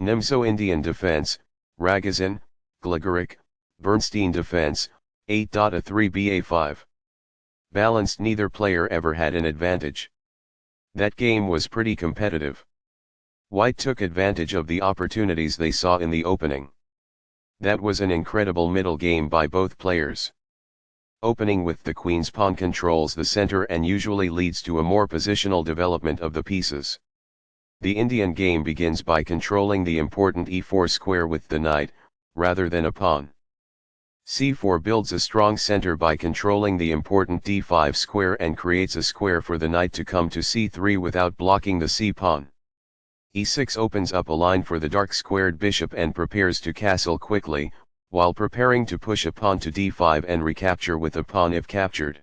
Nimzo Indian defense, Ragozin, Gligoric, Bernstein defense, 8.3 BA5. Balanced, neither player ever had an advantage. That game was pretty competitive. White took advantage of the opportunities they saw in the opening. That was an incredible middle game by both players. Opening with the queen's pawn controls the center and usually leads to a more positional development of the pieces. The Indian game begins by controlling the important e4 square with the knight, rather than a pawn. c4 builds a strong center by controlling the important d5 square and creates a square for the knight to come to c3 without blocking the c-pawn. e6 opens up a line for the dark squared bishop and prepares to castle quickly, while preparing to push a pawn to d5 and recapture with a pawn if captured.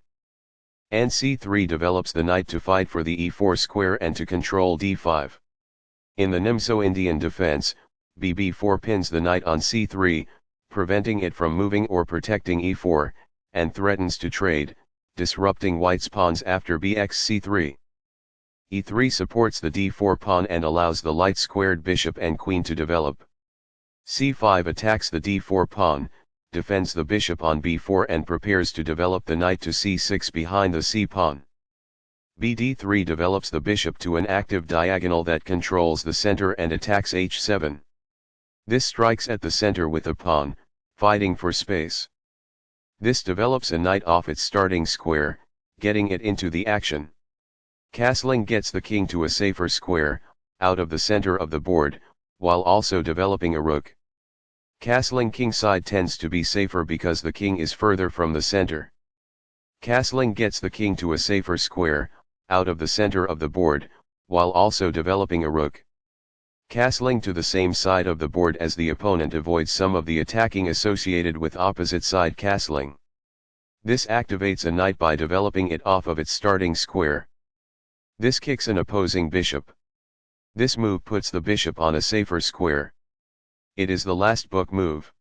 And c3 develops the knight to fight for the e4 square and to control d5. In the Nimzo Indian defense, bb4 pins the knight on c3, preventing it from moving or protecting e4, and threatens to trade, disrupting white's pawns after bx-c3. e3 supports the d4 pawn and allows the light-squared bishop and queen to develop. c5 attacks the d4 pawn, defends the bishop on b4 and prepares to develop the knight to c6 behind the c-pawn. bd3 develops the bishop to an active diagonal that controls the center and attacks h7. This strikes at the center with a pawn, fighting for space. This develops a knight off its starting square, getting it into the action. Castling gets the king to a safer square, out of the center of the board, while also developing a rook. Castling kingside tends to be safer because the king is further from the center. Castling gets the king to a safer square, out of the center of the board, while also developing a rook. Castling to the same side of the board as the opponent avoids some of the attacking associated with opposite side castling. This activates a knight by developing it off of its starting square. This kicks an opposing bishop. This move puts the bishop on a safer square. It is the last book move.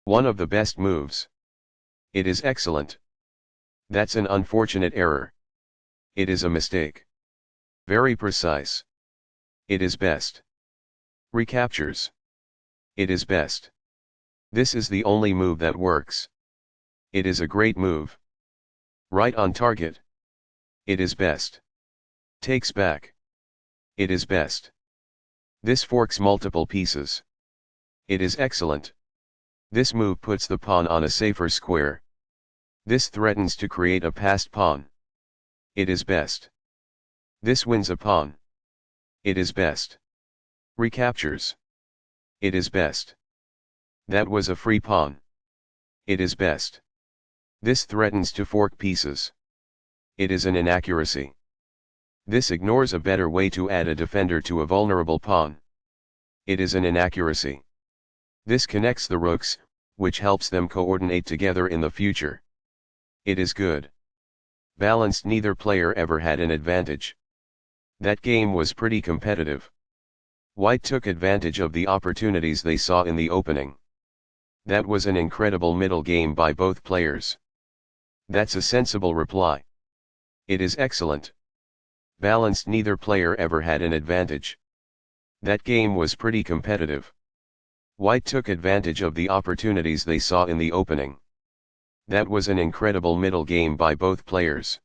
One of the best moves. It is excellent. That's an unfortunate error. It is a mistake. Very precise. It is best. Recaptures. It is best. This is the only move that works. It is a great move. Right on target. It is best. Takes back. It is best. This forks multiple pieces. It is excellent. This move puts the pawn on a safer square. This threatens to create a passed pawn. It is best. This wins a pawn. It is best. Recaptures. It is best. That was a free pawn. It is best. This threatens to fork pieces. It is an inaccuracy. This ignores a better way to add a defender to a vulnerable pawn. It is an inaccuracy. This connects the rooks, which helps them coordinate together in the future. It is good. Balanced, neither player ever had an advantage. That game was pretty competitive. White took advantage of the opportunities they saw in the opening. That was an incredible middle game by both players. That's a sensible reply. It is excellent. Balanced, neither player ever had an advantage. That game was pretty competitive. White took advantage of the opportunities they saw in the opening. That was an incredible middle game by both players.